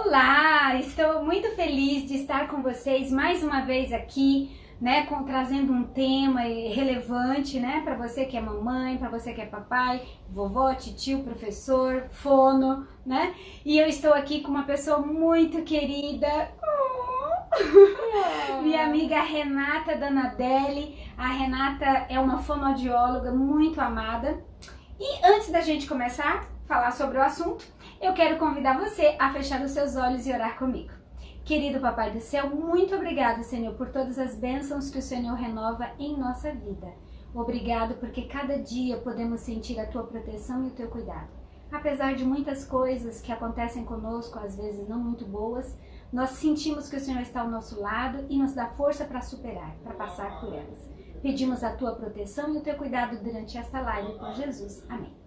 Olá, estou muito feliz de estar com vocês mais uma vez aqui, né, trazendo um tema relevante, né, para você que é mamãe, para você que é papai, vovó, titio, professor, fono, né? E eu estou aqui com uma pessoa muito querida, minha amiga Renata Donadelli. A Renata é uma fonoaudióloga muito amada. E antes da gente começar a falar sobre o assunto, eu quero convidar você a fechar os seus olhos e orar comigo. Querido Papai do Céu, muito obrigado, Senhor, por todas as bênçãos que o Senhor renova em nossa vida. Obrigado porque cada dia podemos sentir a Tua proteção e o Teu cuidado. Apesar de muitas coisas que acontecem conosco, às vezes não muito boas, nós sentimos que o Senhor está ao nosso lado e nos dá força para superar, para passar por elas. Pedimos a Tua proteção e o Teu cuidado durante esta live por Jesus. Amém.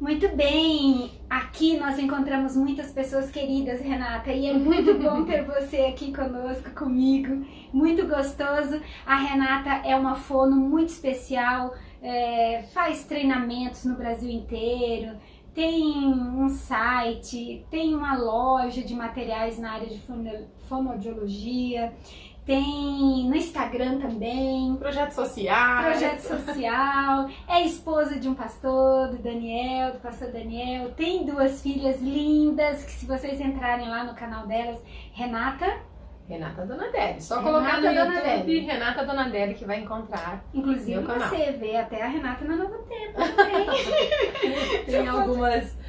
Muito bem, aqui nós encontramos muitas pessoas queridas, Renata, e é muito bom ter você aqui conosco, comigo, muito gostoso. A Renata é uma fono muito especial, faz treinamentos no Brasil inteiro, tem um site, tem uma loja de materiais na área de fonoaudiologia, tem no Instagram também. Projeto social, é esposa de um pastor, do pastor Daniel. Tem duas filhas lindas, que se vocês entrarem lá no canal delas, Renata Donadelli. Só colocar no YouTube Renata Donadelli que vai encontrar. Inclusive você vê até a Renata no Novo Tempo também. Tem algumas...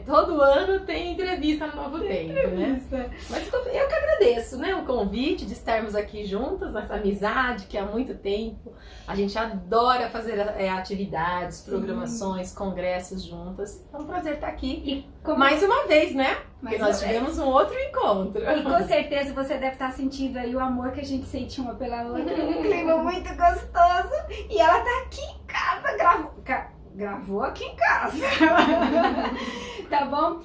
todo ano tem entrevista no Novo Tempo, né? Mas eu que agradeço, né, o convite de estarmos aqui juntas, nessa amizade que há muito tempo. A gente adora fazer atividades, programações, congressos juntas. É um prazer estar aqui mais uma vez, né? Porque nós tivemos um outro encontro. E com certeza você deve estar sentindo aí o amor que a gente sente uma pela outra. Um clima muito gostoso. E ela tá aqui em casa, gravou aqui em casa. Tá bom?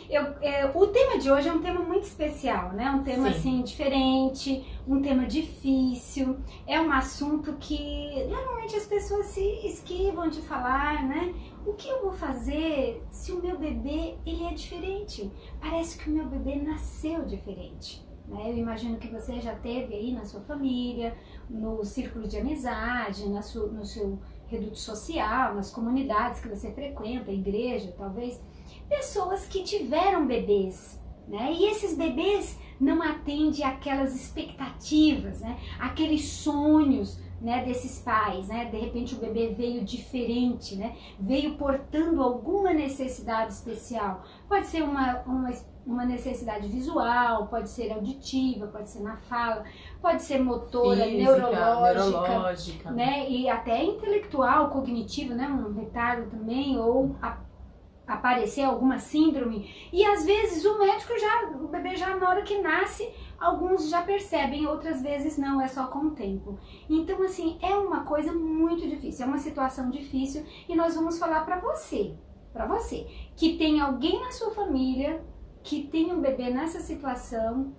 O tema de hoje é um tema muito especial, né? Um tema assim diferente, um tema difícil. É um assunto que normalmente as pessoas se esquivam de falar, né? O que eu vou fazer se o meu bebê ele é diferente? Parece que o meu bebê nasceu diferente. Né? Eu imagino que você já teve aí na sua família, no círculo de amizade, no seu reduto social, nas comunidades que você frequenta, igreja, talvez, pessoas que tiveram bebês, né? E esses bebês não atendem àquelas expectativas, né? Aqueles sonhos, né, desses pais, né? De repente o bebê veio diferente, né? Veio portando alguma necessidade especial. Pode ser uma necessidade visual, pode ser auditiva, pode ser na fala, pode ser motora, física, neurológica, né? E até intelectual, cognitivo, né? Um retardo também, ou aparecer alguma síndrome. E às vezes o bebê já na hora que nasce, alguns já percebem, outras vezes não, é só com o tempo. Então assim, é uma coisa muito difícil, é uma situação difícil e nós vamos falar para você que tem alguém na sua família que tem um bebê nessa situação,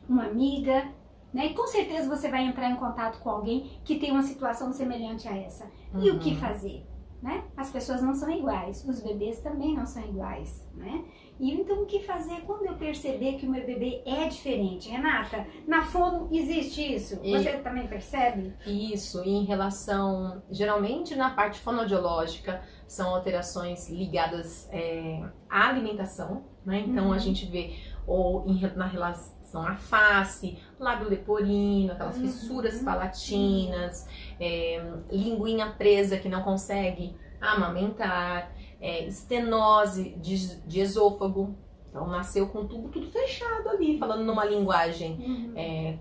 uma amiga, né? E com certeza você vai entrar em contato com alguém que tem uma situação semelhante a essa. E o que fazer? Né? As pessoas não são iguais, os bebês também não são iguais, né? E então o que fazer quando eu perceber que o meu bebê é diferente? Renata, na fono existe isso? Você também percebe? Isso, e em relação, geralmente na parte fonoaudiológica, são alterações ligadas à alimentação, né? Então a gente vê na relação à face, lábio leporino, aquelas fissuras palatinas, linguinha presa que não consegue amamentar, estenose de esôfago. Então nasceu com o tubo tudo fechado ali, falando numa linguagem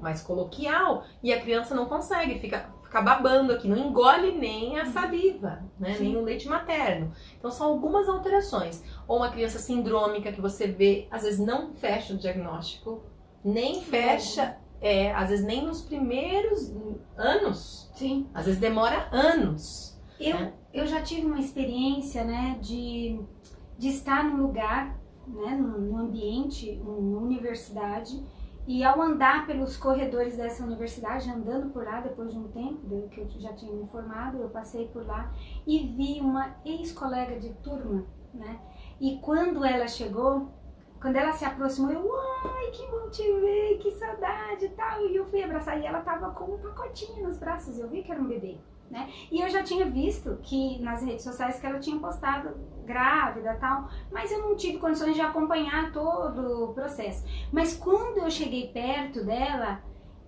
mais coloquial, e a criança não consegue, fica babando aqui, não engole nem a saliva, né? Nem o leite materno. Então são algumas alterações. Ou uma criança sindrômica que você vê, às vezes não fecha o diagnóstico, nem fecha, às vezes nem nos primeiros anos. Sim. Às vezes demora anos. Eu já tive uma experiência, né, de estar num lugar, né, num ambiente, numa universidade, e ao andar pelos corredores dessa universidade, andando por lá depois de um tempo, que eu já tinha me informado, eu passei por lá e vi uma ex-colega de turma, né? E quando ela chegou, Quando ela se aproximou, eu, ai, que bom te ver, que saudade e tal. E eu fui abraçar e ela tava com um pacotinho nos braços, eu vi que era um bebê, né? E eu já tinha visto que nas redes sociais que ela tinha postado grávida e tal, mas eu não tive condições de acompanhar todo o processo. Mas quando eu cheguei perto dela,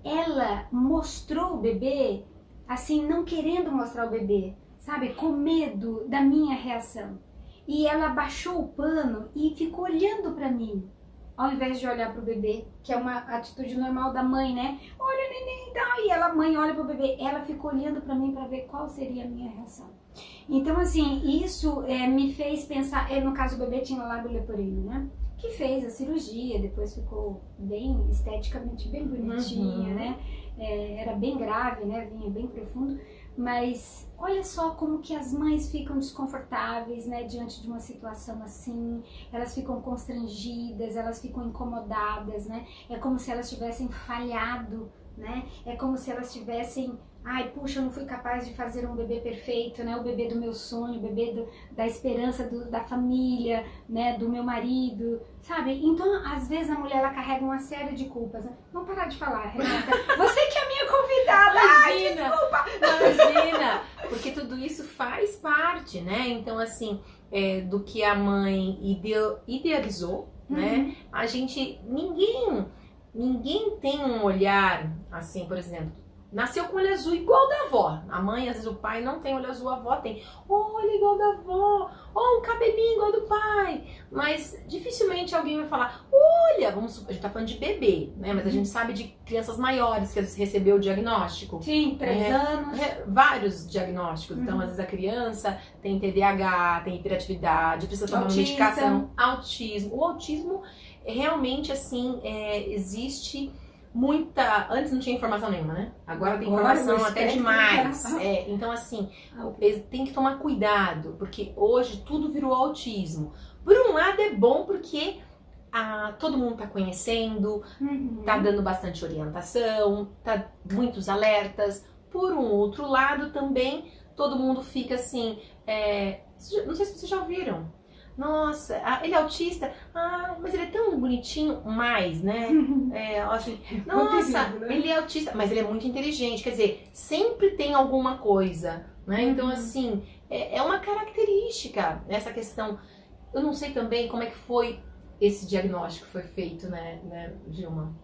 ela mostrou o bebê, assim, não querendo mostrar o bebê, sabe? Com medo da minha reação. E ela baixou o pano e ficou olhando pra mim, ao invés de olhar pro bebê, que é uma atitude normal da mãe, né? Olha, neném e tal. E ela, a mãe, olha pro bebê. Ela ficou olhando pra mim pra ver qual seria a minha reação. Então, assim, isso me fez pensar... no caso, o bebê tinha lábio leporino, né? Que fez a cirurgia, depois ficou bem esteticamente bem bonitinha, né? Era bem grave, né? Vinha bem profundo. Mas olha só como que as mães ficam desconfortáveis, né, diante de uma situação assim, elas ficam constrangidas, elas ficam incomodadas, né, é como se elas tivessem falhado, né, é como se elas tivessem, ai, puxa, eu não fui capaz de fazer um bebê perfeito, né, o bebê do meu sonho, o bebê da esperança da família, né, do meu marido, sabe? Então, às vezes a mulher, ela carrega uma série de culpas, né? Vamos parar de falar, Renata, você que é a minha convidada, Imagina, ai, desculpa! imagina, porque tudo isso faz parte, né? Então, assim, do que a mãe idealizou, né? A gente, ninguém tem um olhar, assim, por exemplo, nasceu com olho azul igual da avó. A mãe, às vezes o pai não tem olho azul, a avó tem. Olha, igual da avó. Oh, um cabelinho igual do pai. Mas dificilmente alguém vai falar, olha, a gente tá falando de bebê, né? Mas a gente sabe de crianças maiores que às vezes recebeu o diagnóstico. Sim, 3 anos. Vários diagnósticos. Então, às vezes a criança tem TDAH, tem hiperatividade, precisa tomar uma medicação. Autismo. O autismo, realmente, assim, existe... Antes não tinha informação nenhuma, né? Agora tem informação até demais. Então, assim, tem que tomar cuidado, porque hoje tudo virou autismo. Por um lado é bom porque todo mundo tá conhecendo, tá dando bastante orientação, tá muitos alertas. Por um outro lado também, todo mundo fica assim, não sei se vocês já ouviram. Nossa, ele é autista? Ah, mas ele é tão bonitinho, mais, né? Assim, nossa, ele é autista, mas ele é muito inteligente. Quer dizer, sempre tem alguma coisa, né? Então, assim, é uma característica essa questão. Eu não sei também como é que foi esse diagnóstico que foi feito, né, Gilma?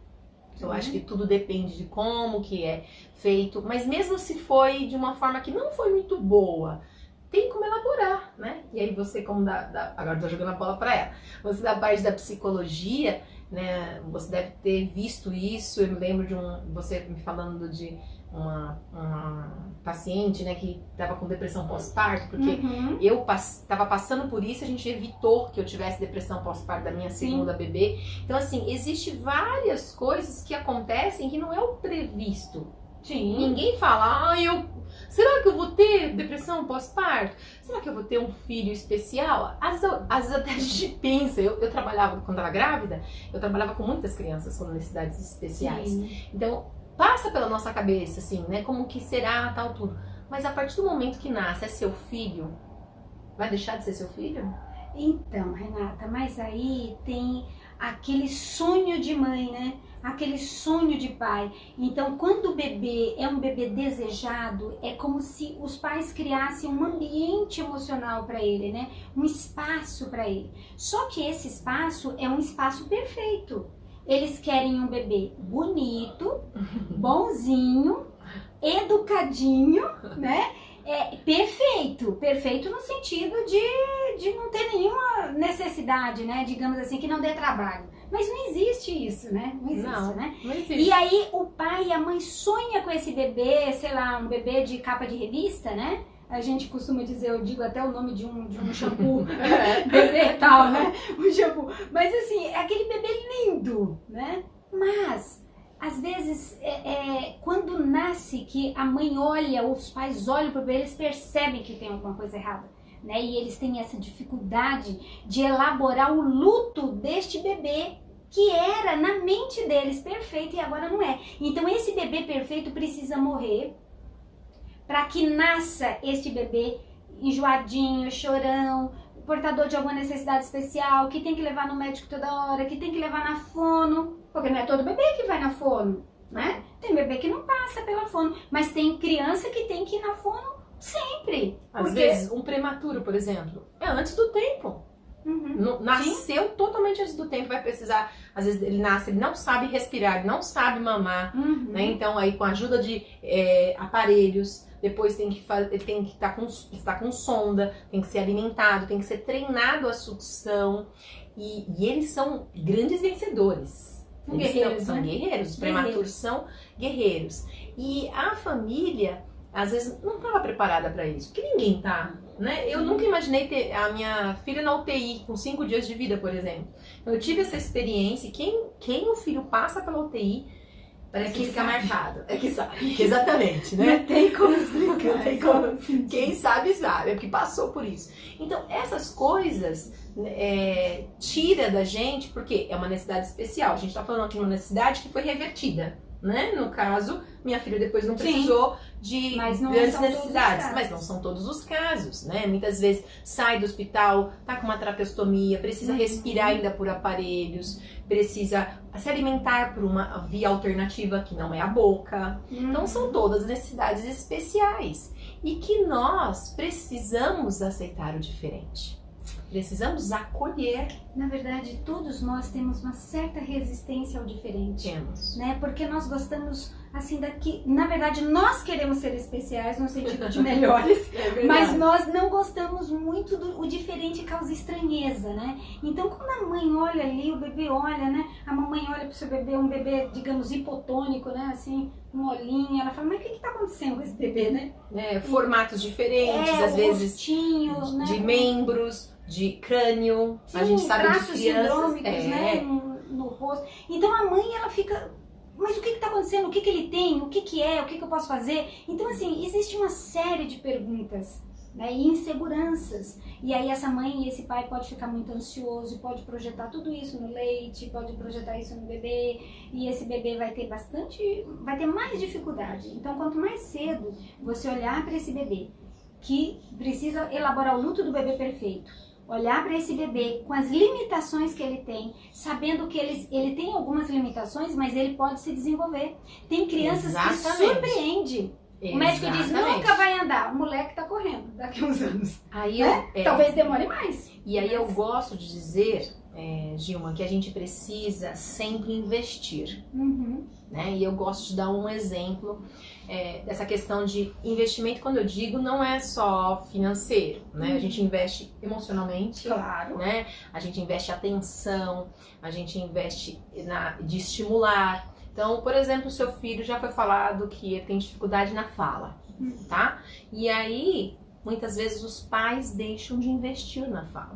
Eu acho que tudo depende de como que é feito, mas mesmo se foi de uma forma que não foi muito boa, tem como elaborar, né? E aí você, como agora eu tô jogando a bola pra ela, você da parte da psicologia, né? Você deve ter visto isso. Eu me lembro de você me falando de uma paciente, né, que tava com depressão pós-parto, porque eu tava passando por isso, a gente evitou que eu tivesse depressão pós-parto da minha segunda bebê. Então, assim, existe várias coisas que acontecem que não é o previsto. Sim. Ninguém fala, será que eu vou ter depressão pós-parto? Será que eu vou ter um filho especial? Às vezes até a gente pensa, eu trabalhava, quando estava grávida, eu trabalhava com muitas crianças com necessidades especiais. Sim. Então, passa pela nossa cabeça, assim, né, como que será, tal, tudo. Mas a partir do momento que nasce, é seu filho, vai deixar de ser seu filho? Então, Renata, mas aí tem aquele sonho de mãe, né? Aquele sonho de pai. Então, quando o bebê é um bebê desejado, é como se os pais criassem um ambiente emocional para ele, né? Um espaço para ele. Só que esse espaço é um espaço perfeito. Eles querem um bebê bonito, bonzinho, educadinho, né? Perfeito no sentido de não ter nenhuma necessidade, né? Digamos assim, que não dê trabalho. Mas não existe isso, né? Não existe, né? Não existe. E aí o pai e a mãe sonham com esse bebê, sei lá, um bebê de capa de revista, né? A gente costuma dizer, eu digo até o nome de um shampoo, bebê e tal, né? Um shampoo. Mas assim, é aquele bebê lindo, né? Mas, às vezes, quando nasce, que a mãe olha, os pais olham para o bebê, eles percebem que tem alguma coisa errada, né? E eles têm essa dificuldade de elaborar o luto deste bebê, que era na mente deles perfeito e agora não é. Então esse bebê perfeito precisa morrer para que nasça este bebê enjoadinho, chorão, portador de alguma necessidade especial, que tem que levar no médico toda hora, que tem que levar na fono, porque não é todo bebê que vai na fono, né? Tem bebê que não passa pela fono, mas tem criança que tem que ir na fono sempre. Às vezes, um prematuro, por exemplo, é antes do tempo. Nasceu totalmente antes do tempo, vai precisar, às vezes ele nasce, ele não sabe respirar, ele não sabe mamar, né? Então aí com a ajuda de aparelhos, depois ele tem que estar com sonda, tem que ser alimentado, tem que ser treinado a sucção, e eles são grandes vencedores. São guerreiros, os prematuros são guerreiros. E a família, às vezes, não estava preparada para isso, porque ninguém tá, né? Eu nunca imaginei ter a minha filha na UTI com 5 dias de vida, por exemplo. Então, eu tive essa experiência, e quem o filho passa pela UTI, parece que fica marcado. É que sabe. Exatamente, né? Não tem como explicar. Não tem como. Quem sabe, sabe. É porque passou por isso. Então, essas coisas tira da gente, porque é uma necessidade especial. A gente tá falando aqui de uma necessidade que foi revertida, né? No caso, minha filha depois não precisou de grandes necessidades. Mas não são todos os casos, né? Muitas vezes sai do hospital, tá com uma traqueostomia, precisa respirar ainda por aparelhos, precisa se alimentar por uma via alternativa que não é a boca. Então são todas necessidades especiais e que nós precisamos aceitar o diferente. Precisamos acolher. Na verdade, todos nós temos uma certa resistência ao diferente. Temos. Né? Porque nós gostamos, assim, daqui... Na verdade, nós queremos ser especiais no sentido de melhores, mas nós não gostamos muito do diferente, causa estranheza, né? Então, quando a mãe olha ali, o bebê olha, né? A mamãe olha pro seu bebê, um bebê, digamos, hipotônico, né? Assim, um olhinho, ela fala, mas o que tá acontecendo com esse bebê, né? Formatos diferentes, às vezes, rostinho, né? de membros, de crânio, sim, a gente sabe de crianças, sindrômicos, né, no rosto. Então a mãe, ela fica, mas o que está acontecendo? O que ele tem? O que é? O que eu posso fazer? Então assim, existe uma série de perguntas, né, e inseguranças. E aí essa mãe e esse pai pode ficar muito ansioso, pode projetar tudo isso no leite, pode projetar isso no bebê, e esse bebê vai ter mais dificuldade. Então quanto mais cedo você olhar para esse bebê, que precisa elaborar o luto do bebê perfeito, olhar para esse bebê com as limitações que ele tem, sabendo que ele tem algumas limitações, mas ele pode se desenvolver. Tem crianças que surpreendem. O médico diz, nunca vai andar. O moleque tá correndo daqui a uns anos. Aí talvez demore mais. E aí eu gosto de dizer, Gilma, que a gente precisa sempre investir. Né? E eu gosto de dar um exemplo dessa questão de investimento. Quando eu digo, não é só financeiro, né? A gente investe emocionalmente, claro, né? A gente investe atenção, a gente investe de estimular. Então, por exemplo, o seu filho já foi falado que ele tem dificuldade na fala, tá? E aí, muitas vezes os pais deixam de investir na fala.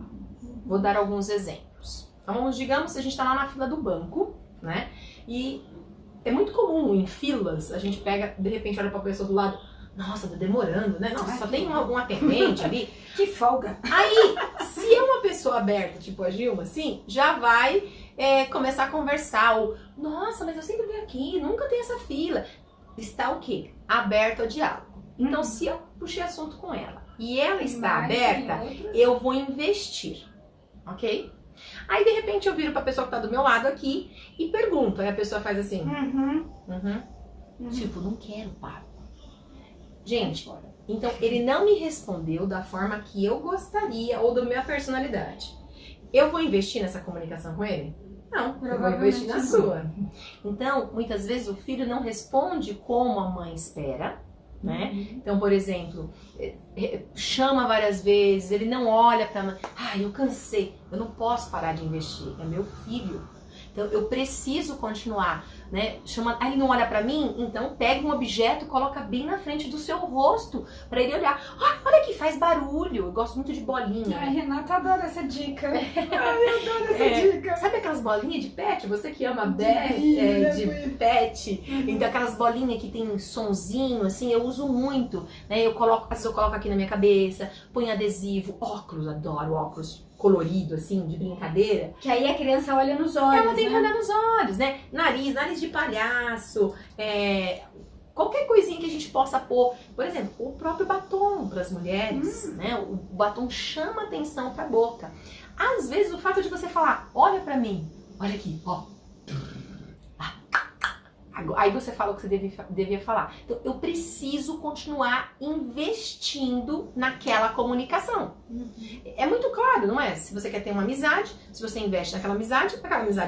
Vou dar alguns exemplos. Então, digamos que a gente está lá na fila do banco, né? E é muito comum em filas, a gente pega, de repente olha pra pessoa do lado, nossa, tá demorando, né? Nossa, só tem algum atendente ali. Que folga! Aí, se é uma pessoa aberta, tipo a Gilma, assim, já vai começar a conversar. Ou, nossa, mas eu sempre venho aqui, nunca tem essa fila. Está o quê? Aberto ao diálogo. Então, se eu puxei assunto com ela e ela está aberta, eu vou investir, ok? Aí, de repente, eu viro pra pessoa que tá do meu lado aqui e pergunto. Aí a pessoa faz assim, tipo, não quero papo. Gente, então ele não me respondeu da forma que eu gostaria ou da minha personalidade. Eu vou investir nessa comunicação com ele? Não, eu vou investir na sua. Então, muitas vezes o filho não responde como a mãe espera, né? Então, por exemplo, chama várias vezes, ele não olha pra mãe, eu cansei, eu não posso parar de investir, é meu filho. Então, eu preciso continuar, né? Aí ele não olha pra mim, então pega um objeto, coloca bem na frente do seu rosto, pra ele olhar. Olha aqui, faz barulho. Eu gosto muito de bolinha. Ai, Renata, adoro essa dica. Ai, eu adoro essa dica. Sabe aquelas bolinhas de pet? Você que ama de pet. Então, aquelas bolinhas que tem sonzinho, assim, eu uso muito, né? Às vezes eu coloco aqui na minha cabeça, ponho adesivo, óculos, adoro óculos colorido, assim, de brincadeira. Que aí a criança olha nos olhos, ela tem que olhar nos olhos, né? Nariz de palhaço, Qualquer coisinha que a gente possa pôr, por exemplo, o próprio batom para as mulheres, né? O batom chama atenção para a boca. Às vezes o fato de você falar, olha para mim, olha aqui, ó. Aí você fala o que você devia falar. Então, eu preciso continuar investindo naquela comunicação. É muito claro, não é? Se você quer ter uma amizade, se você investe naquela amizade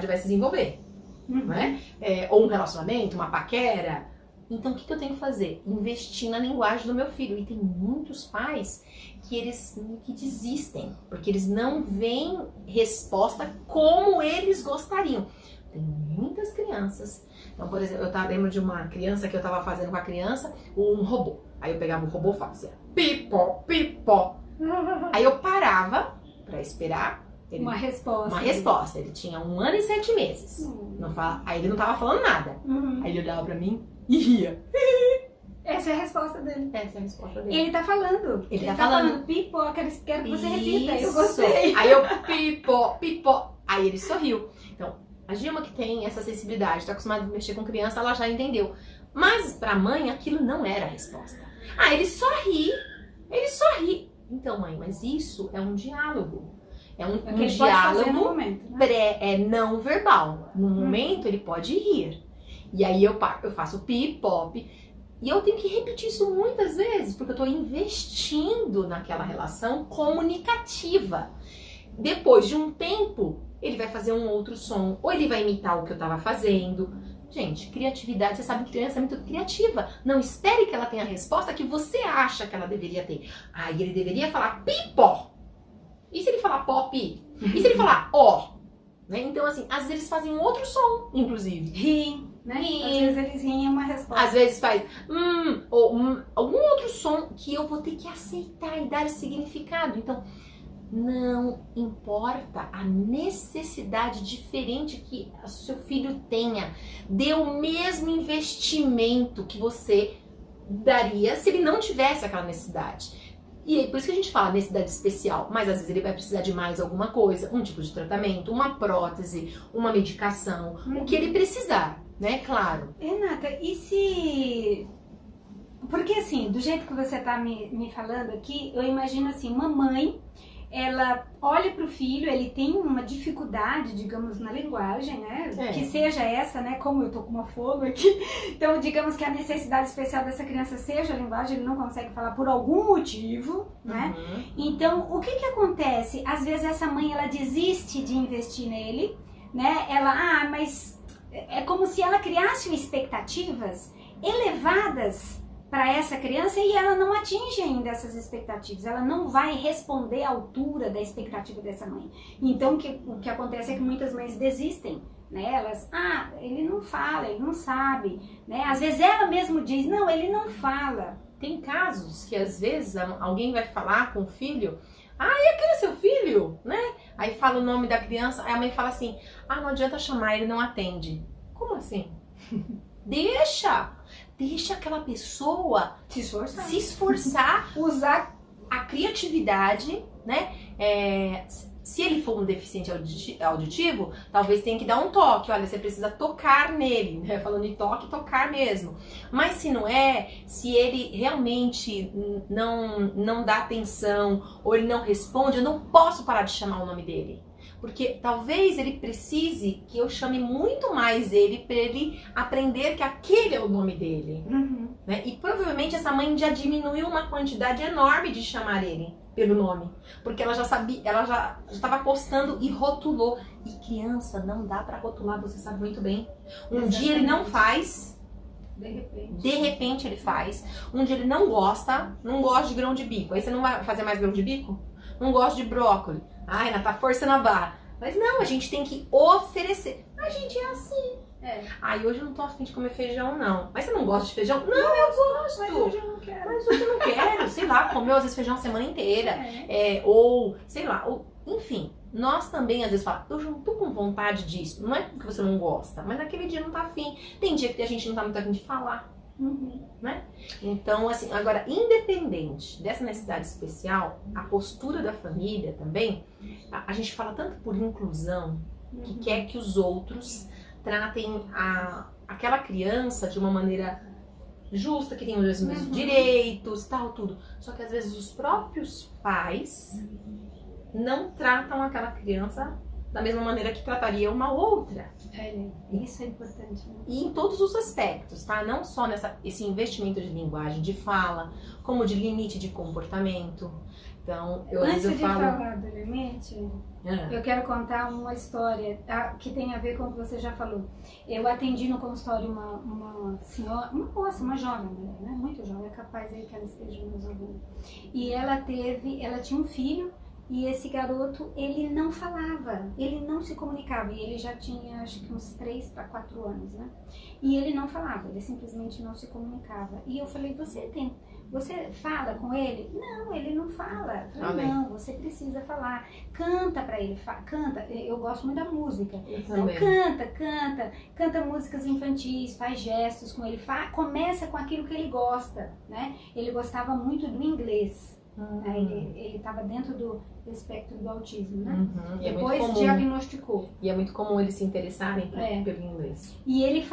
vai se desenvolver. Não é? Ou um relacionamento, uma paquera. Então, o que eu tenho que fazer? Investir na linguagem do meu filho. E tem muitos pais que desistem, porque eles não veem resposta como eles gostariam. Tem muitas crianças. Então, por exemplo, eu lembro de uma criança que eu estava fazendo com a criança um robô. Aí eu pegava o robô e fazia pipó, pipó. Aí eu parava para esperar uma resposta. Uma resposta. Ele tinha 1 ano e 7 meses. Aí ele não tava falando nada. Aí ele olhava pra mim e ria. Essa é a resposta dele. Essa é a resposta dele. Ele tá falando. Ele tá falando. Pipó, quero que você repita. Eu gostei. Aí eu pipó, pipó. Aí ele sorriu. Então, a Gilma que tem essa sensibilidade, tá acostumada a mexer com criança, ela já entendeu. Mas pra mãe, aquilo não era a resposta. Ele sorri. Ele sorri. Então, mãe, mas isso é um diálogo. É um diálogo momento, né? não verbal. No momento, ele pode rir. E aí eu faço pip-pop. E eu tenho que repetir isso muitas vezes, porque eu estou investindo naquela relação comunicativa. Depois de um tempo, ele vai fazer um outro som, ou ele vai imitar o que eu estava fazendo. Gente, criatividade, você sabe que criança é muito criativa. Não espere que ela tenha a resposta que você acha que ela deveria ter. Aí ele deveria falar pipó. E se ele falar pop? E se ele falar ó? Né? Então, assim, às vezes eles fazem um outro som, inclusive. Riem, né? Às vezes eles riem uma resposta. Às vezes faz ou algum outro som que eu vou ter que aceitar e dar significado. Então, não importa a necessidade diferente que o seu filho tenha. Dê o mesmo investimento que você daria se ele não tivesse aquela necessidade. E por isso que a gente fala necessidade especial, mas às vezes ele vai precisar de mais alguma coisa, um tipo de tratamento, uma prótese, uma medicação, o que ele precisar, né? Claro. Renata, e se... Porque assim, do jeito que você tá me falando aqui, eu imagino assim, uma mãe, ela olha pro filho, ele tem uma dificuldade, digamos, na linguagem, né? Que seja essa, né? Como eu tô com uma fogo aqui. Então, digamos que a necessidade especial dessa criança seja a linguagem, ele não consegue falar por algum motivo, né? Então, o que acontece? Às vezes essa mãe, ela desiste de investir nele, né? Ela, mas é como se ela criasse expectativas elevadas para essa criança e ela não atinge ainda essas expectativas, ela não vai responder à altura da expectativa dessa mãe. Então o que acontece é que muitas mães desistem, né? Elas, ele não fala, ele não sabe, né? Às vezes ela mesmo diz, não, ele não fala. Tem casos que às vezes alguém vai falar com o filho, e aquele é seu filho, né? Aí fala o nome da criança, aí a mãe fala assim, não adianta chamar, ele não atende. Como assim? Deixa aquela pessoa se esforçar, usar a criatividade, né? Se ele for um deficiente auditivo, talvez tenha que dar um toque. Olha, você precisa tocar nele, né? Falando em toque, tocar mesmo. Mas se não se ele realmente não dá atenção ou ele não responde, eu não posso parar de chamar o nome dele. Porque talvez ele precise que eu chame muito mais ele para ele aprender que aquele é o nome dele. Né? E provavelmente essa mãe já diminuiu uma quantidade enorme de chamar ele pelo nome. Porque ela já sabia, ela já estava postando e rotulou. E criança não dá para rotular, você sabe muito bem. Um dia ele não faz, de repente ele faz. Um dia ele não gosta de grão de bico. Aí você não vai fazer mais grão de bico? Não gosta de brócolis. Ela tá forçando a barra. Mas não, a gente tem que oferecer. A gente é assim. Hoje eu não tô afim de comer feijão, não. Mas você não gosta de feijão? Não, eu gosto. Mas hoje eu não quero. Mas hoje eu não quero. Sei lá, comeu às vezes feijão a semana inteira. Ou, sei lá, enfim. Nós também às vezes falamos, eu já não tô com vontade disso. Não é porque você não gosta, mas naquele dia não tá afim. Tem dia que a gente não tá muito afim de falar. Né? Então, assim, agora, independente dessa necessidade especial, a postura da família também, a gente fala tanto por inclusão, que quer que os outros tratem aquela criança de uma maneira justa, que tem os mesmos direitos, tal, tudo. Só que às vezes os próprios pais não tratam aquela criança da mesma maneira que trataria uma outra. Isso é importante. Né? E em todos os aspectos, tá? Não só esse investimento de linguagem, de fala, como de limite de comportamento. Então, Antes de falar do limite, eu quero contar uma história que tem a ver com o que você já falou. Eu atendi no consultório uma senhora, uma moça, uma jovem mulher, né? Muito jovem, é capaz aí que ela esteja nos ouvindo. E ela tinha um filho. E esse garoto, ele não falava, ele não se comunicava. E ele já tinha, acho que uns 3 para 4 anos, né? E ele não falava, ele simplesmente não se comunicava. E eu falei, você fala com ele? Não, ele não fala. Eu falei, não, você precisa falar. Canta para ele, canta. Eu gosto muito da música. Então canta músicas infantis, faz gestos com ele. Começa com aquilo que ele gosta, né? Ele gostava muito do inglês. Ele estava dentro do espectro do autismo, né? Depois diagnosticou. E é muito comum eles se interessarem pelo inglês. E ele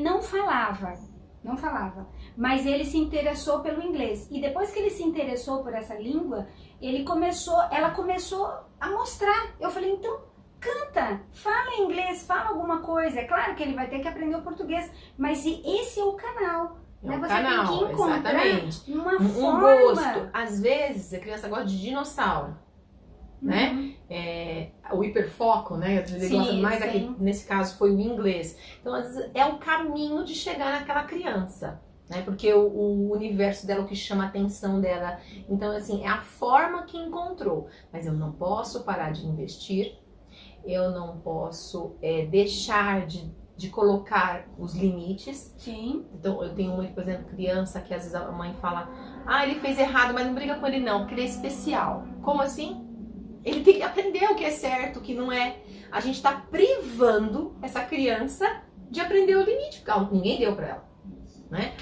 não falava, mas ele se interessou pelo inglês. E depois que ele se interessou por essa língua, ela começou a mostrar. Eu falei, então canta, fala inglês, fala alguma coisa. É claro que ele vai ter que aprender o português, mas esse é o canal. É um você canal, tem que encontrar exatamente. Uma um forma. gosto. Às vezes a criança gosta de dinossauro, né? O hiperfoco, né? Às vezes ele gosta mais daquele, nesse caso foi o inglês. Então, às vezes, é o caminho de chegar naquela criança, né? Porque o universo dela, o que chama a atenção dela. Então, assim, é a forma que encontrou. Mas eu não posso parar de investir, eu não posso deixar de colocar os limites. Sim. Então, eu tenho muito, por exemplo, criança que às vezes a mãe fala, ele fez errado, mas não briga com ele não, porque ele é especial. Como assim? Ele tem que aprender o que é certo, o que não é. A gente tá privando essa criança de aprender o limite, porque ninguém deu pra ela, né?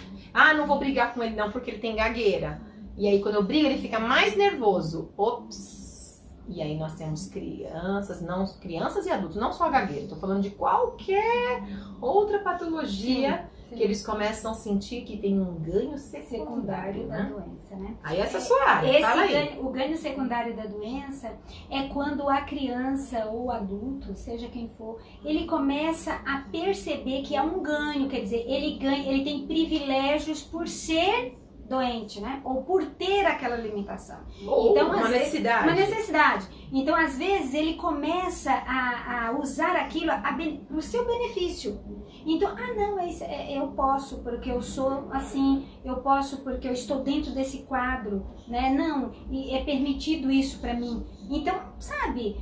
Não vou brigar com ele não, porque ele tem gagueira. E aí, quando eu brigo, ele fica mais nervoso. Ops! E aí nós temos crianças e adultos, não só a gagueira, estou falando de qualquer outra patologia que eles começam a sentir que tem um ganho secundário da doença, né? Aí essa é a sua área, fala aí. O ganho secundário da doença é quando a criança ou adulto, seja quem for, ele começa a perceber que é um ganho, quer dizer, ele tem privilégios por ser doente, né? Ou por ter aquela limitação. Ou então, uma necessidade. Então, às vezes, ele começa a usar aquilo para o seu benefício. Então, não, eu posso porque eu sou assim, eu posso porque eu estou dentro desse quadro, né? Não, e é permitido isso para mim. Então, sabe,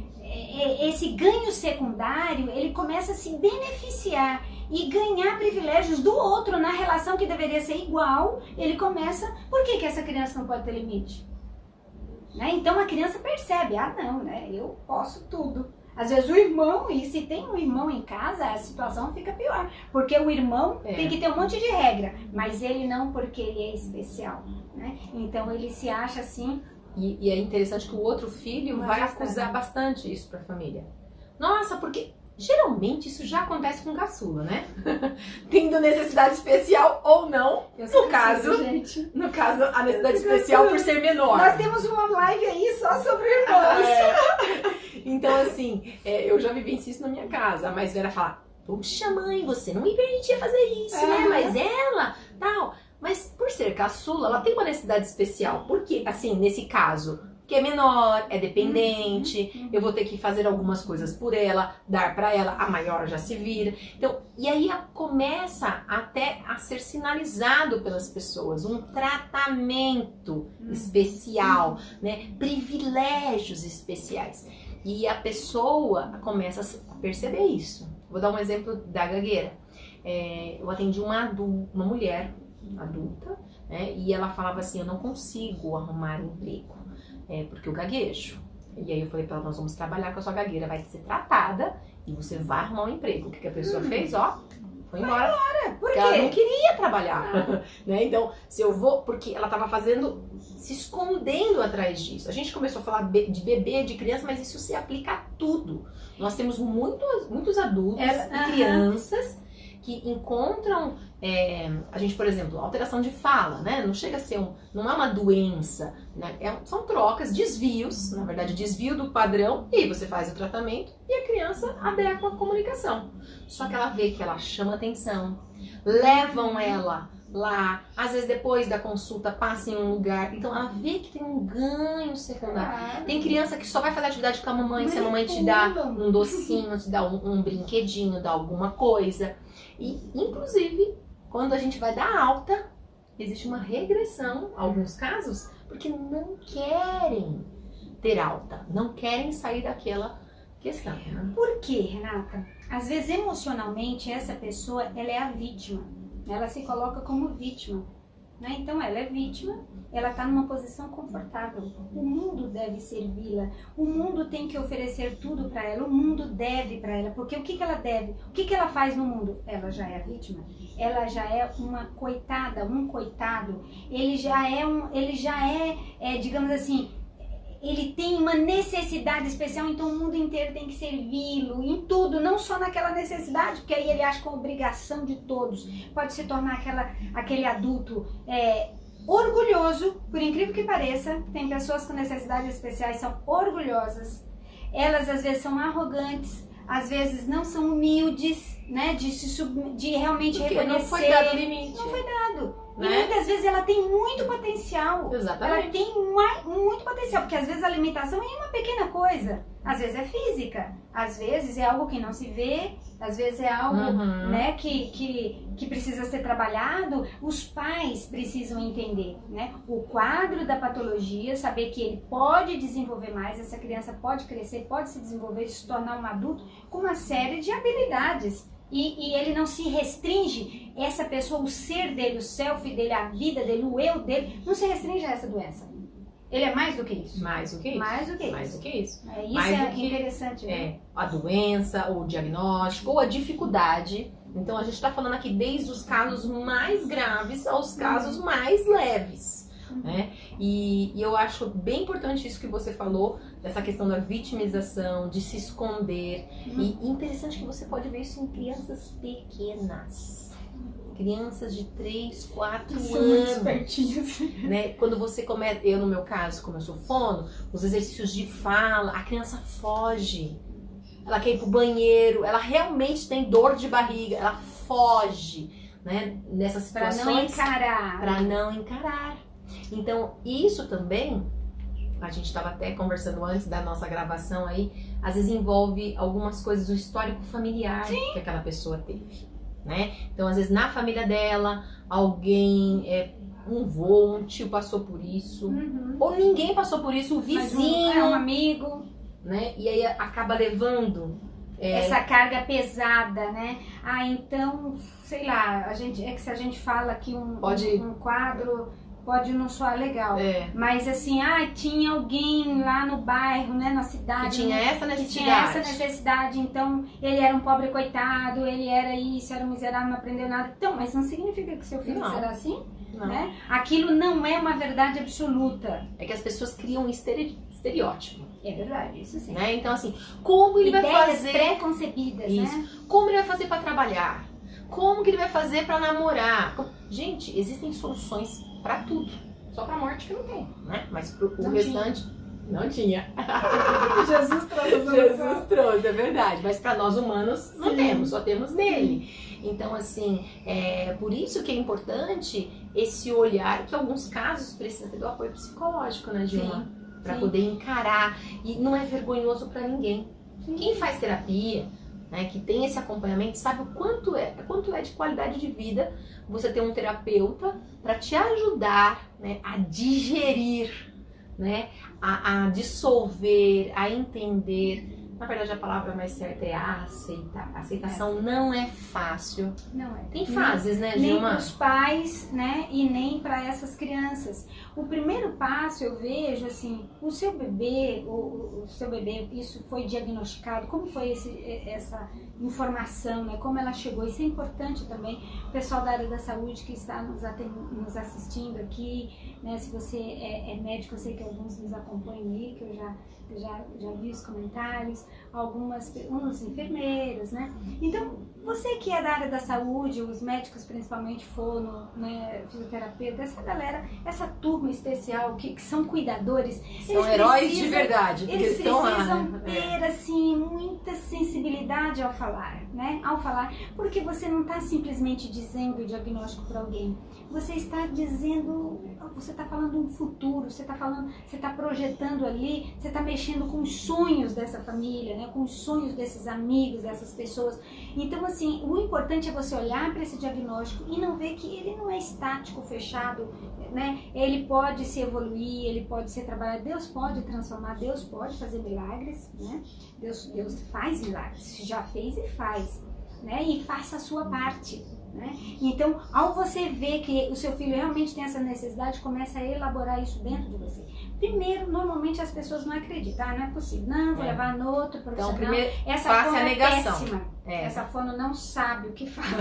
esse ganho secundário, ele começa a se beneficiar e ganhar privilégios do outro na relação que deveria ser igual. Ele começa, por que essa criança não pode ter limite? Né? Então a criança percebe, não, né? Eu posso tudo. Às vezes o irmão, e se tem um irmão em casa, a situação fica pior. Porque o irmão tem que ter um monte de regra, mas ele não, porque ele é especial, né? Então ele se acha assim. E é interessante que o outro filho vai acusar bastante isso pra família. Nossa, porque geralmente isso já acontece com caçula, né? Tendo necessidade especial ou não, no caso, a necessidade especial por ser menor. Nós temos uma live aí só sobre irmãos. Então, assim, eu já vivencio isso na minha casa. A mais velha fala, puxa mãe, você não me permitia fazer isso, né? Mas ela, tal. Mas por ser caçula, ela tem uma necessidade especial. Por quê? Assim, nesse caso, que é menor, é dependente, eu vou ter que fazer algumas coisas por ela, dar pra ela, a maior já se vira. Então, e aí começa até a ser sinalizado pelas pessoas um tratamento especial, né? Privilégios especiais. E a pessoa começa a perceber isso. Vou dar um exemplo da gagueira. Eu atendi uma mulher adulta, né? E ela falava assim, eu não consigo arrumar emprego. Porque eu gaguejo. E aí eu falei pra ela, nós vamos trabalhar com a sua gagueira, vai ser tratada e você vai arrumar um emprego. O que a pessoa fez? Foi embora. Porque ela não queria trabalhar. Né? Então, se eu vou... Porque ela tava se escondendo atrás disso. A gente começou a falar de bebê, de criança, mas isso se aplica a tudo. Nós temos muitos adultos e crianças que encontram, a gente, por exemplo, alteração de fala, né? Não chega a ser não é uma doença, né? São trocas, desvios, na verdade, desvio do padrão, e você faz o tratamento e a criança adequa a comunicação. Só que ela vê que ela chama atenção, levam ela lá, às vezes depois da consulta passa em um lugar, então ela vê que tem um ganho secundário. Tem criança que só vai fazer atividade com a mamãe se a mamãe te dá um docinho, te dá um brinquedinho, dá alguma coisa. E inclusive, quando a gente vai dar alta, existe uma regressão, em alguns casos, porque não querem ter alta, não querem sair daquela questão. Né? Por quê, Renata? Às vezes emocionalmente essa pessoa, ela é a vítima. Ela se coloca como vítima, né? Então ela é vítima, ela está numa posição confortável. O mundo deve servi-la, o mundo tem que oferecer tudo para ela, o mundo deve para ela, porque o que ela deve? O que ela faz no mundo? Ela já é a vítima, ela já é uma coitada, um coitado, ele já é, digamos assim, ele tem uma necessidade especial, então o mundo inteiro tem que servi-lo em tudo, não só naquela necessidade, porque aí ele acha que é obrigação de todos. Pode se tornar aquele adulto orgulhoso, por incrível que pareça. Tem pessoas com necessidades especiais, são orgulhosas, elas às vezes são arrogantes, às vezes não são humildes, né, de realmente porque reconhecer. Não foi dado limite. Não foi dado. Né? E muitas vezes ela tem muito potencial. Exatamente. Ela tem muito potencial, porque às vezes a alimentação é uma pequena coisa. Às vezes é física, às vezes é algo que não se vê, às vezes é algo né, que precisa ser trabalhado. Os pais precisam entender, né, o quadro da patologia, saber que ele pode desenvolver mais, essa criança pode crescer, pode se desenvolver, se tornar um adulto com uma série de habilidades. E ele não se restringe, essa pessoa, o ser dele, o self dele, a vida dele, o eu dele, não se restringe a essa doença. Ele é mais do que isso. Mais do que isso. Mais do que isso. Mais do que isso. Isso mais é do que, interessante. Né? A doença, ou o diagnóstico, ou a dificuldade. Então a gente está falando aqui desde os casos mais graves aos casos mais leves. Né? E eu acho bem importante isso que você falou, dessa questão da vitimização, de se esconder. E interessante que você pode ver isso em crianças pequenas. Crianças de 3, 4 anos. Né? Quando você começa, eu no meu caso, como eu sou fono, os exercícios de fala, a criança foge. Ela quer ir pro banheiro, ela realmente tem dor de barriga, ela foge, né? Nessas situações. Para não encarar. Então, isso também, a gente estava até conversando antes da nossa gravação aí, às vezes envolve algumas coisas do histórico familiar que aquela pessoa teve, né? Então, às vezes na família dela, alguém, um vô, um tio passou por isso, ou ninguém passou por isso, o vizinho, um amigo, né? E aí acaba levando essa carga pesada, né? Então, sei lá, se a gente fala aqui um quadro pode não soar legal, mas assim, tinha alguém lá no bairro, né, na cidade, que tinha essa necessidade, então ele era um pobre coitado, ele era isso, era um miserável, não aprendeu nada. Então, mas não significa que seu filho será assim, né? Aquilo não é uma verdade absoluta. É que as pessoas criam um estereótipo. É verdade, isso sim. Né? Então, assim, como ele vai fazer... pré-concebidas, né? Como ele vai fazer para trabalhar? Como que ele vai fazer para namorar? Gente, existem soluções para tudo. Só pra morte que não tem, né? Mas pro restante não tinha. Jesus trouxe. Jesus trouxe, é verdade. Mas para nós humanos não temos, só temos nele. Então, assim, por isso que é importante esse olhar, que em alguns casos precisa ter do apoio psicológico, né, Dilma? Para poder encarar. E não é vergonhoso para ninguém. Quem faz terapia, né, que tem esse acompanhamento, sabe o quanto é de qualidade de vida você ter um terapeuta para te ajudar, né, a digerir, né, a dissolver, a entender. Na verdade, a palavra mais certa é aceitar. A aceitação não é fácil. Não é. Tem fases, né, Gilma? Nem para os pais, né, e nem para essas crianças. O primeiro passo, eu vejo, assim, o seu bebê, isso foi diagnosticado, como foi essa informação, né, como ela chegou, isso é importante também. O pessoal da área da saúde que está nos assistindo aqui, né, se você é médico, eu sei que alguns nos acompanham aí, que eu já vi os comentários. uns enfermeiros, né? Então, você que é da área da saúde, os médicos principalmente fono, né, fisioterapeuta, essa galera, essa turma especial que são cuidadores, são heróis de verdade, porque eles estão precisam lá, né? ter assim muita sensibilidade ao falar, né? Ao falar, porque você não está simplesmente dizendo o diagnóstico para alguém, você está dizendo, você está falando um futuro, você está projetando ali, você está mexendo com os sonhos dessa família, né? Com os sonhos desses amigos, dessas pessoas. Então, assim, o importante é você olhar para esse diagnóstico e não ver que ele não é estático, fechado, né? Ele pode se evoluir, ele pode ser trabalhado, Deus pode transformar, Deus pode fazer milagres, né? Deus faz milagres, já fez e faz, né? E faça a sua parte, né? Então, ao você ver que o seu filho realmente tem essa necessidade, começa a elaborar isso dentro de você. Primeiro, normalmente as pessoas não acreditam, não é possível, não, vou levar no outro profissional. Então, primeiro, essa faça fono a negação. É péssima. Essa fono não sabe o que fala.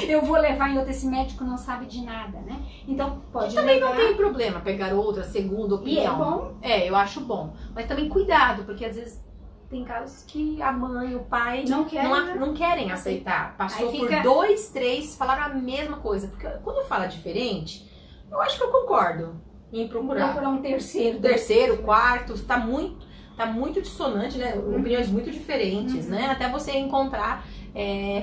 Eu vou levar em outro, esse médico não sabe de nada, né? Então, pode também levar. não tem problema pegar outra, segunda opinião. E é bom? É, eu acho bom. Mas também cuidado, porque às vezes tem casos que a mãe, o pai não querem aceitar. Passou por 2, 3, falaram a mesma coisa. Porque quando fala diferente, eu acho que eu concordo em procurar um terceiro. Terceiro, quarto, tá muito dissonante, né? Opiniões muito diferentes, né? Até você encontrar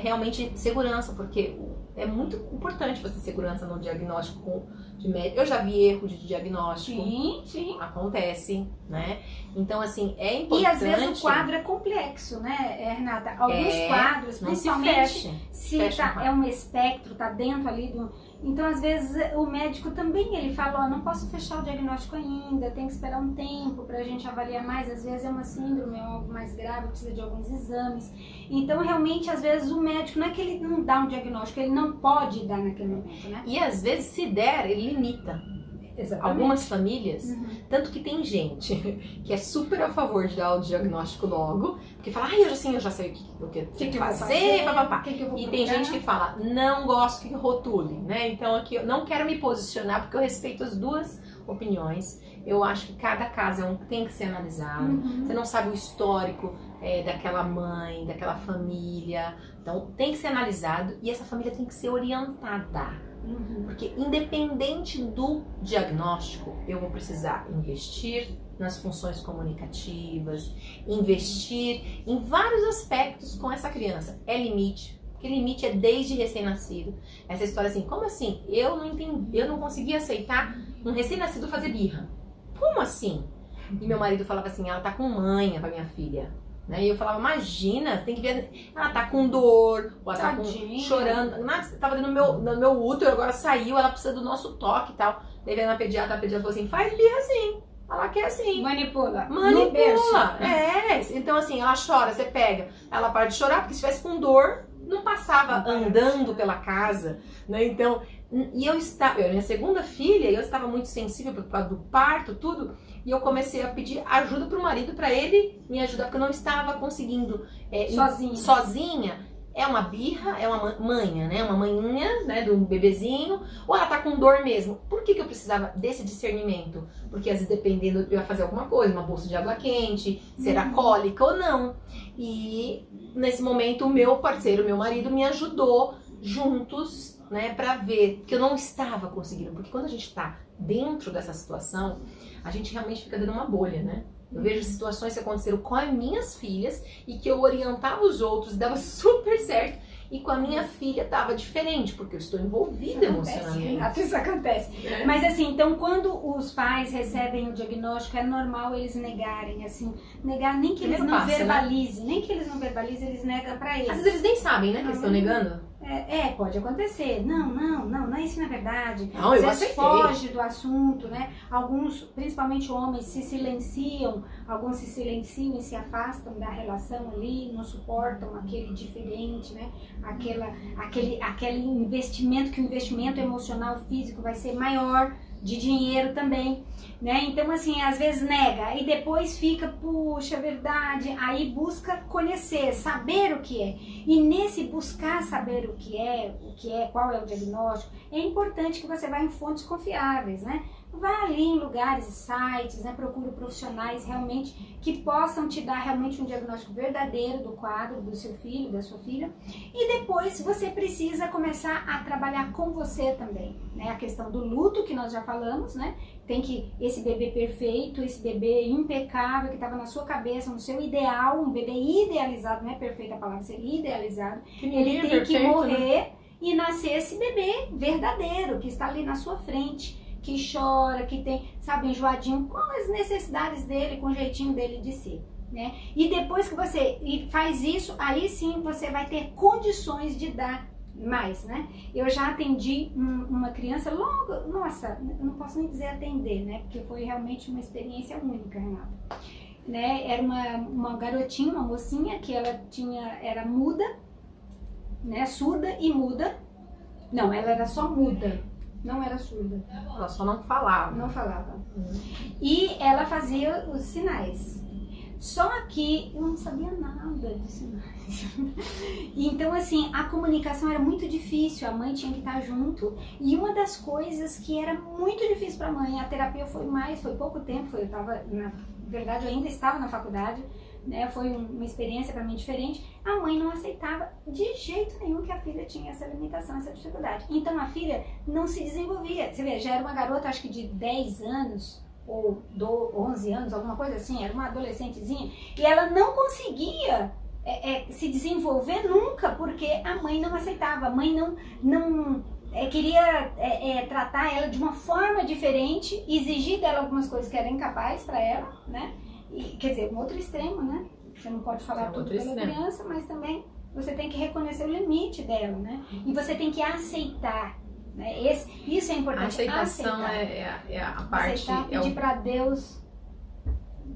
realmente segurança, porque é muito importante você ter segurança no diagnóstico de médico. Eu já vi erro de diagnóstico. Sim. Acontece, né? Então, assim, é importante. E às vezes o quadro é complexo, né, Renata? Alguns quadros, principalmente se é um espectro, tá dentro ali do... Então, às vezes, o médico também, ele fala, não posso fechar o diagnóstico ainda, tem que esperar um tempo pra gente avaliar mais. Às vezes é uma síndrome, é algo mais grave, precisa de alguns exames. Então, realmente, às vezes, o médico, não é que ele não dá um diagnóstico, ele não pode dar naquele momento, né? E, às vezes, se der, ele limita. Exatamente. Algumas famílias, tanto que tem gente que é super a favor de dar o diagnóstico logo, porque fala, eu já sei o que tem que fazer, papapá. E tem gente que fala, não gosto que rotule, né? Então aqui eu não quero me posicionar porque eu respeito as duas opiniões. Eu acho que cada caso tem que ser analisado. Você não sabe o histórico daquela mãe, daquela família. Então tem que ser analisado e essa família tem que ser orientada. Porque independente do diagnóstico, eu vou precisar investir nas funções comunicativas, investir em vários aspectos com essa criança. É limite, porque limite é desde recém-nascido. Essa história assim, como assim? Eu não entendi, eu não consegui aceitar um recém-nascido fazer birra. Como assim? E meu marido falava assim, ela tá com manha pra minha filha. Né? E eu falava, imagina, tem que ver, ela tá com dor, ou ela tá chorando, tava no meu útero, agora saiu, ela precisa do nosso toque e tal. Daí veio na pediatra, a pediatra falou assim, faz birra assim, ela quer assim. Manipula. Então assim, ela chora, você pega, ela para de chorar, porque se estivesse com dor, não passava andando pela casa, né? Então, e minha segunda filha, eu estava muito sensível por causa do parto, tudo. E eu comecei a pedir ajuda pro marido, para ele me ajudar, porque eu não estava conseguindo sozinha. É uma birra, é uma manha, né? Uma manhinha, né? Do bebezinho, ou ela tá com dor mesmo. Por que eu precisava desse discernimento? Porque às vezes dependendo, eu ia fazer alguma coisa, uma bolsa de água quente, será cólica ou não. E nesse momento o meu parceiro, meu marido, me ajudou juntos, né? Pra ver que eu não estava conseguindo. Porque quando a gente tá dentro dessa situação, a gente realmente fica dando uma bolha, né? Eu vejo situações que aconteceram com as minhas filhas e que eu orientava os outros, dava super certo. E com a minha filha tava diferente, porque eu estou envolvida emocionalmente. Isso acontece. Mas assim, então quando os pais recebem o diagnóstico, é normal eles negarem, assim, negar nem que eles não verbalizem, nem que eles não verbalizem, eles negam pra eles. Às vezes eles nem sabem, né, que eles estão negando. Pode acontecer. Não é isso na verdade. Não, eu aceitei. Foge do assunto, né? Alguns, principalmente homens, se silenciam, alguns se silenciam e se afastam da relação ali, não suportam aquele diferente, né? Aquele investimento, que o investimento emocional, físico vai ser maior, de dinheiro também, né? Então, assim, às vezes nega e depois fica, puxa, verdade, aí busca conhecer, saber o que é. E nesse buscar saber o que é, qual é o diagnóstico, é importante que você vá em fontes confiáveis, né? vá ali em lugares e sites, né? Procure profissionais realmente que possam te dar realmente um diagnóstico verdadeiro do quadro do seu filho, da sua filha. E depois você precisa começar a trabalhar com você também, né? A questão do luto que nós já falamos, né? Tem que esse bebê perfeito, esse bebê impecável que estava na sua cabeça, no seu ideal, um bebê idealizado, não é perfeita a palavra, seria idealizado. Ele tem que morrer, né? E nascer esse bebê verdadeiro que está ali na sua frente, que chora, que tem, sabe, enjoadinho, com as necessidades dele, com o jeitinho dele de ser, né? E depois que você faz isso, aí sim você vai ter condições de dar mais, né? Eu já atendi uma criança logo, nossa, eu não posso nem dizer atender, né? Porque foi realmente uma experiência única, Renata. Né? Era uma garotinha, uma mocinha que ela era muda, né? Surda e muda. Não, ela era só muda. Não era surda. Ela só não falava. Não falava. E ela fazia os sinais. Só que eu não sabia nada de sinais. Então, assim, a comunicação era muito difícil. A mãe tinha que estar junto. E uma das coisas que era muito difícil para a mãe, a terapia foi pouco tempo. Eu estava, na verdade, eu ainda estava na faculdade. Né, foi uma experiência para mim diferente. A mãe não aceitava de jeito nenhum que a filha tinha essa limitação, essa dificuldade. Então a filha não se desenvolvia. Você vê, já era uma garota, acho que de 10 anos ou 11 anos, alguma coisa assim, era uma adolescentezinha, e ela não conseguia se desenvolver nunca, porque a mãe não aceitava. A mãe não queria tratar ela de uma forma diferente, exigir dela algumas coisas que eram incapazes para ela, né? E, quer dizer, um outro extremo, né? Você não pode falar tudo pela criança, mas também você tem que reconhecer o limite dela, né? E você tem que aceitar, né? Isso é importante. A aceitação é a parte... Aceitar, pedir para Deus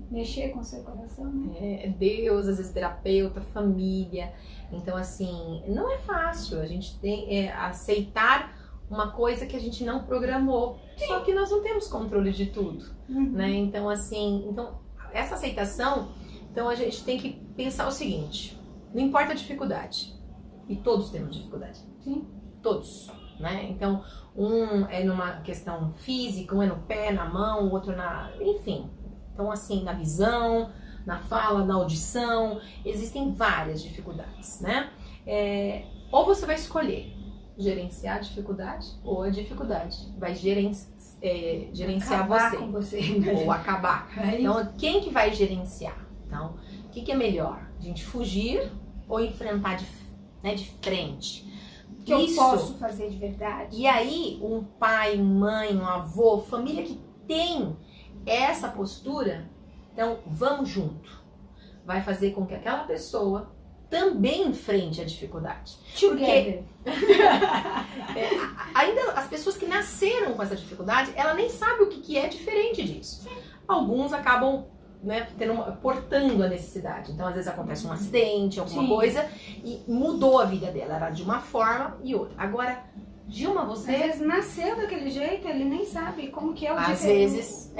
mexer com o seu coração, né? É Deus, às vezes terapeuta, família. Então, assim, não é fácil. A gente tem aceitar uma coisa que a gente não programou. Sim. Só que nós não temos controle de tudo, né? Então, assim... Essa aceitação, então a gente tem que pensar o seguinte, não importa a dificuldade, e todos temos dificuldade, sim, todos, né? Então, um é numa questão física, um é no pé, na mão, o outro enfim, então assim, na visão, na fala, na audição, existem várias dificuldades, né? Ou você vai escolher gerenciar a dificuldade, ou a dificuldade vai gerenciar acabar você, com você, ou acabar. Então, quem que vai gerenciar? Então, o que é melhor? A gente fugir ou enfrentar de frente? O que eu posso fazer de verdade? E aí, um pai, mãe, um avô, família que tem essa postura, então, vamos junto. Vai fazer com que aquela pessoa também enfrente a dificuldade. Porque ainda as pessoas que nasceram com essa dificuldade, ela nem sabe o que é diferente disso. Sim. Alguns acabam, né, portando a necessidade. Então, às vezes acontece um acidente, alguma Sim. coisa, e mudou a vida dela. Era de uma forma e outra. Agora, Dilma, você... Às vezes nasceu daquele jeito, ele nem sabe como que é o às vezes,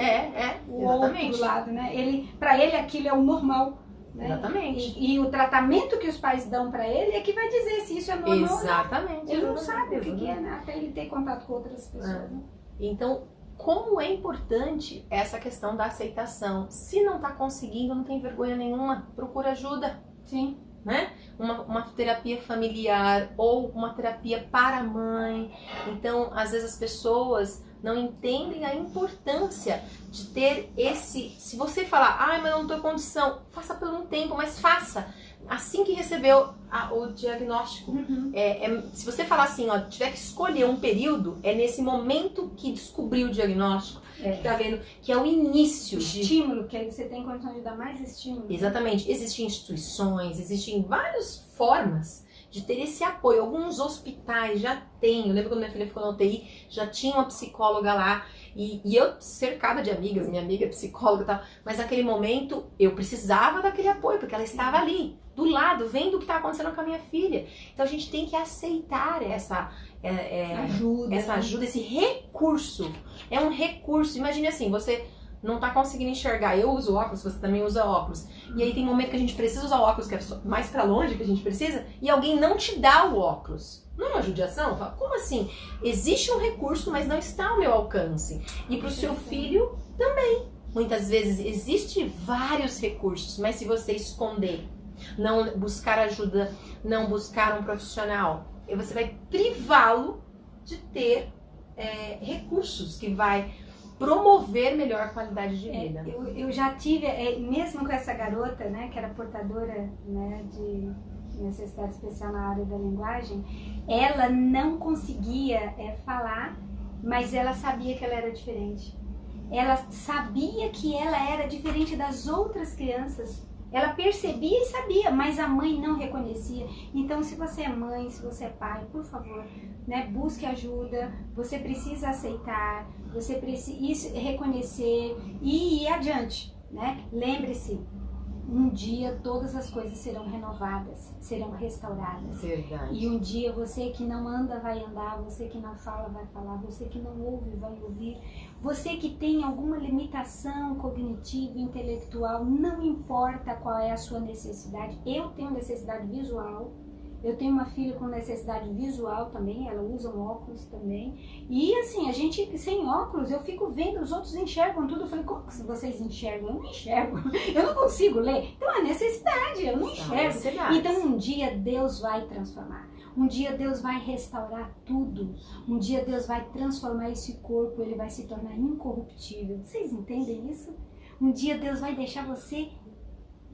o exatamente. outro lado, né? Pra ele aquilo é o normal. Né? Exatamente. E o tratamento que os pais dão pra ele é que vai dizer se isso é normal. Exatamente. Ele não sabe o que é, né? Até ele ter contato com outras pessoas. Né? Então, como é importante essa questão da aceitação. Se não tá conseguindo, não tem vergonha nenhuma, procura ajuda. Sim. Né? Uma terapia familiar ou uma terapia para a mãe. Então, às vezes as pessoas não entendem a importância de ter se você falar, mas eu não tô em condição, faça por um tempo, mas faça. Assim que recebeu o diagnóstico. Se você falar assim, tiver que escolher um período, é nesse momento que descobriu o diagnóstico, que tá vendo que é o início estímulo, que aí você tem condição de dar mais estímulo. Exatamente. Existem instituições, existem várias formas de ter esse apoio. Alguns hospitais já têm. Eu lembro quando minha filha ficou na UTI, já tinha uma psicóloga lá. E eu cercada de amigas, minha amiga é psicóloga e tal. Mas naquele momento eu precisava daquele apoio, porque ela estava ali, do lado, vendo o que estava acontecendo com a minha filha. Então a gente tem que aceitar essa ajuda, esse recurso. É um recurso. Imagine assim, você não tá conseguindo enxergar. Eu uso óculos, você também usa óculos. E aí tem um momento que a gente precisa usar óculos, que é mais pra longe que a gente precisa, e alguém não te dá o óculos. Não é uma judiação? Fala, como assim? Existe um recurso, mas não está ao meu alcance. E pro seu filho também. Muitas vezes existem vários recursos, mas se você esconder, não buscar ajuda, não buscar um profissional, você vai privá-lo de ter recursos que vai promover melhor qualidade de vida. Eu já tive, mesmo com essa garota, né, que era portadora, né, de necessidade especial na área da linguagem, ela não conseguia falar, mas ela sabia que ela era diferente. Ela sabia que ela era diferente das outras crianças. Ela percebia e sabia, mas a mãe não reconhecia. Então, se você é mãe, se você é pai, por favor, né, busque ajuda. Você precisa aceitar, você precisa reconhecer e ir adiante, né? Lembre-se, um dia todas as coisas serão renovadas, serão restauradas. Verdade. E um dia você que não anda vai andar, você que não fala vai falar, você que não ouve vai ouvir. Você que tem alguma limitação cognitiva, intelectual, não importa qual é a sua necessidade. Eu tenho necessidade visual, eu tenho uma filha com necessidade visual também, ela usa um óculos também. E assim, a gente sem óculos, eu fico vendo, os outros enxergam tudo. Eu falei, como que vocês enxergam? Eu não enxergo, eu não consigo ler. Então é necessidade, eu não enxergo. Então um dia Deus vai transformar. Um dia Deus vai restaurar tudo. Um dia Deus vai transformar esse corpo, ele vai se tornar incorruptível. Vocês entendem isso? Um dia Deus vai deixar você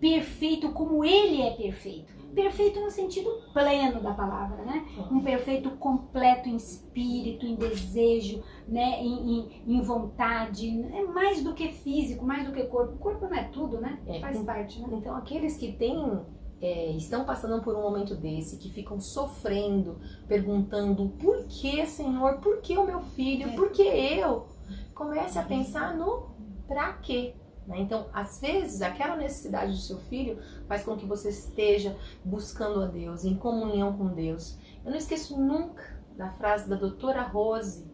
perfeito como ele é perfeito. Perfeito no sentido pleno da palavra, né? Um perfeito completo em espírito, em desejo, né? Em vontade. É mais do que físico, mais do que corpo. O corpo não é tudo, né? Faz parte, né? Então, aqueles que estão passando por um momento desse, que ficam sofrendo, perguntando por que, Senhor, por que o meu filho, por que eu? Comece a pensar no pra quê. Então, às vezes, aquela necessidade do seu filho faz com que você esteja buscando a Deus, em comunhão com Deus. Eu não esqueço nunca da frase da doutora Rose,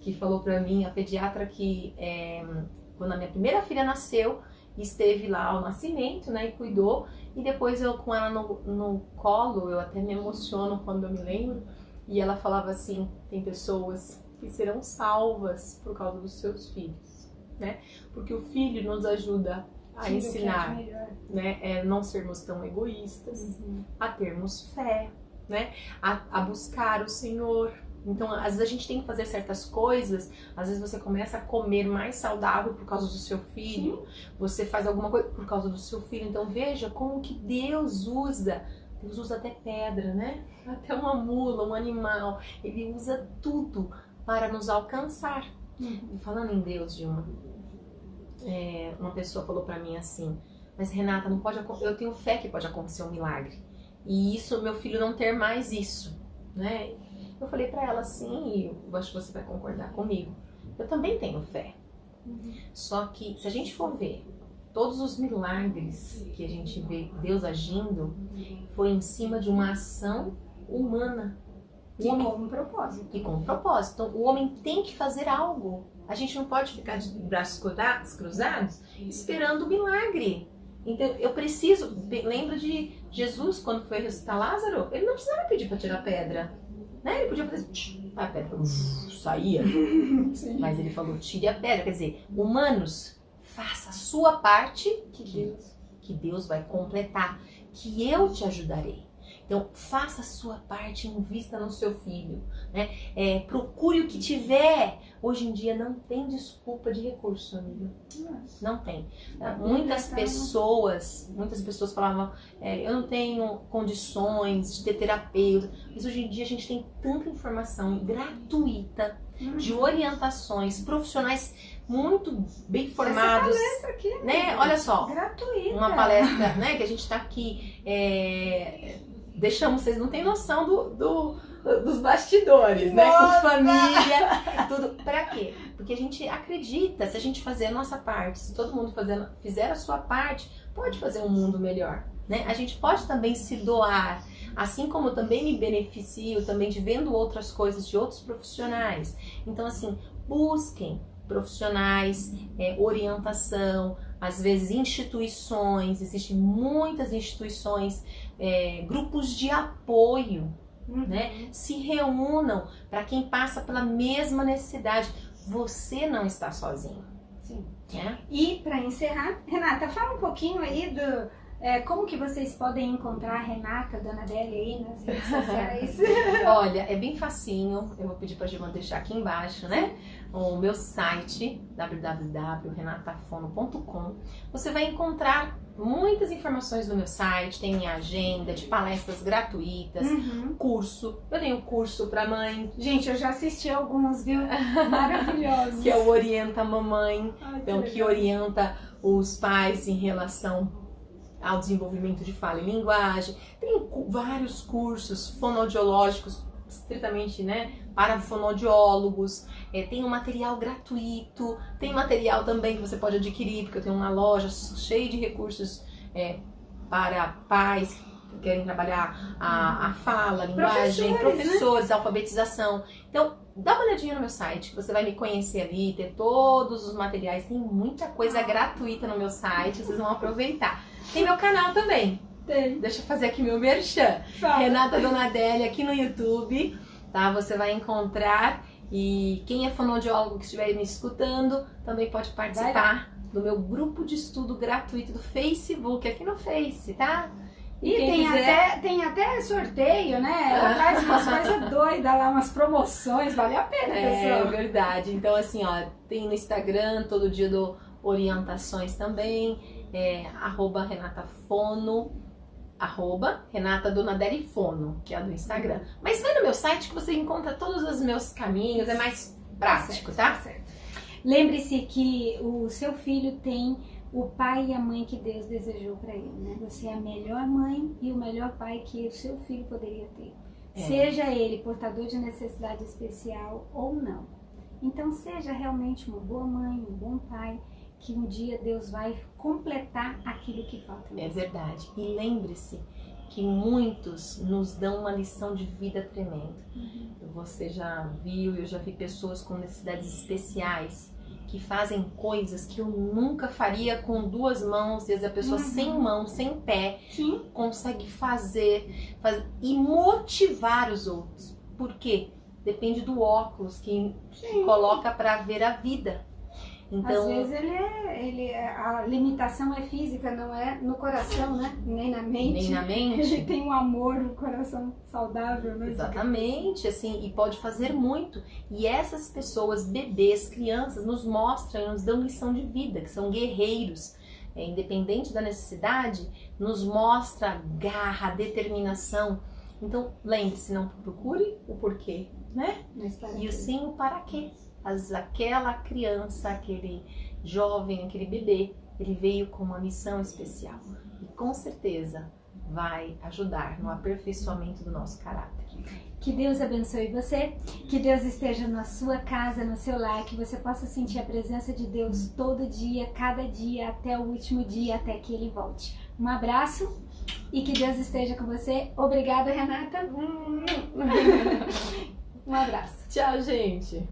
que falou pra mim, a pediatra que, quando a minha primeira filha nasceu, esteve lá ao nascimento, né, e cuidou, e depois eu com ela no colo, eu até me emociono quando eu me lembro, e ela falava assim, tem pessoas que serão salvas por causa dos seus filhos. Né? Porque o filho nos ajuda a ensinar, né? Não sermos tão egoístas, a termos fé, né? A buscar o Senhor. Então, às vezes a gente tem que fazer certas coisas, às vezes você começa a comer mais saudável por causa do seu filho, você faz alguma coisa por causa do seu filho. Então veja como que Deus usa até pedra, né? Até uma mula, um animal, ele usa tudo para nos alcançar. E falando em Deus, Dilma, uma pessoa falou pra mim assim, mas Renata, não pode, eu tenho fé que pode acontecer um milagre, e isso, meu filho não ter mais isso, né? Eu falei pra ela assim, e eu acho que você vai concordar comigo, eu também tenho fé, só que se a gente for ver todos os milagres que a gente vê Deus agindo, foi em cima de uma ação humana. E com um propósito. E com um propósito. Então, o homem tem que fazer algo. A gente não pode ficar de braços cruzados esperando o milagre. Então, eu preciso... Lembra de Jesus, quando foi ressuscitar Lázaro? Ele não precisava pedir para tirar a pedra. Né? Ele podia fazer... A pedra saía. Mas ele falou, tire a pedra. Quer dizer, humanos, faça a sua parte que Deus vai completar. Que eu te ajudarei. Então, faça a sua parte, invista no seu filho, né? Procure o que tiver. Hoje em dia não tem desculpa de recurso, amiga. Não tem. Muitas pessoas falavam, eu não tenho condições de ter terapeuta. Mas hoje em dia a gente tem tanta informação gratuita, de orientações, profissionais muito bem formados. Essa palestra aqui, né? Olha só, gratuita. Uma palestra, né, que a gente está aqui... vocês não têm noção dos bastidores, né? Com família, tudo. Pra quê? Porque a gente acredita, se a gente fazer a nossa parte, se todo mundo fizer a sua parte, pode fazer um mundo melhor, né? A gente pode também se doar, assim como eu também me beneficio também de vendo outras coisas de outros profissionais. Então, assim, busquem, profissionais, orientação, às vezes instituições, existem muitas instituições, grupos de apoio, né? Se reúnam para quem passa pela mesma necessidade. Você não está sozinho. Sim. Né? E para encerrar, Renata, fala um pouquinho aí como que vocês podem encontrar a Renata, Dona Adélia aí nas redes sociais? Olha, é bem facinho, eu vou pedir para a Gilma deixar aqui embaixo, né? O meu site, www.renatafono.com. Você vai encontrar muitas informações no meu site, tem minha agenda de palestras gratuitas, curso. Eu tenho curso para mãe. Gente, eu já assisti alguns, viu? Maravilhosos. Que é o Orienta Mamãe, Ai, então que orienta os pais em relação ao desenvolvimento de fala e linguagem. Tem vários cursos fonoaudiológicos, estritamente, né, para fonoaudiólogos. Tem um material gratuito, tem material também que você pode adquirir, porque eu tenho uma loja cheia de recursos para pais que querem trabalhar a fala, a linguagem, professores, né? Alfabetização. Então, dá uma olhadinha no meu site, que você vai me conhecer ali, ter todos os materiais. Tem muita coisa gratuita no meu site, vocês vão aproveitar. Tem meu canal também. Tem. Deixa eu fazer aqui meu merchan. Fala. Renata Dona Adélia aqui no YouTube, tá? Você vai encontrar. E quem é fonoaudiólogo que estiver me escutando também pode participar do meu grupo de estudo gratuito do Facebook, aqui no Face, tá? E tem até sorteio, né? Ela faz umas coisas doidas lá, umas promoções, vale a pena, pessoal. É verdade. Então, assim, ó, tem no Instagram, todo dia dou orientações também. @renatafono, Renata Dona Adélia Fono, que é a do Instagram. Mas vai no meu site que você encontra todos os meus caminhos, é mais prático, tá? Certo. Lembre-se que o seu filho tem o pai e a mãe que Deus desejou para ele, né? Você é a melhor mãe e o melhor pai que o seu filho poderia ter. Seja ele portador de necessidade especial ou não. Então seja realmente uma boa mãe, um bom pai, que um dia Deus vai completar aquilo que falta. É verdade. E lembre-se que muitos nos dão uma lição de vida tremenda. Você já viu, eu já vi pessoas com necessidades especiais que fazem coisas que eu nunca faria com duas mãos, e às vezes a pessoa sem mão, sem pé, consegue fazer e motivar os outros. Por quê? Depende do óculos que coloca para ver a vida. Então, às vezes a limitação é física, não é no coração, né? Nem na mente. Nem na mente. Ele tem um amor no coração saudável, né? Exatamente, assim, e pode fazer muito. E essas pessoas, bebês, crianças, nos mostram e nos dão lição de vida, que são guerreiros. Independente da necessidade, nos mostra garra, determinação. Então, lembre-se, não procure o porquê, né? E sim o para quê. Aquela criança, aquele jovem, aquele bebê, ele veio com uma missão especial e com certeza vai ajudar no aperfeiçoamento do nosso caráter. Que Deus abençoe você, que Deus esteja na sua casa, no seu lar, que você possa sentir a presença de Deus todo dia, cada dia, até o último dia, até que Ele volte. Um abraço e que Deus esteja com você. Obrigada, Renata. Um abraço. Tchau, gente.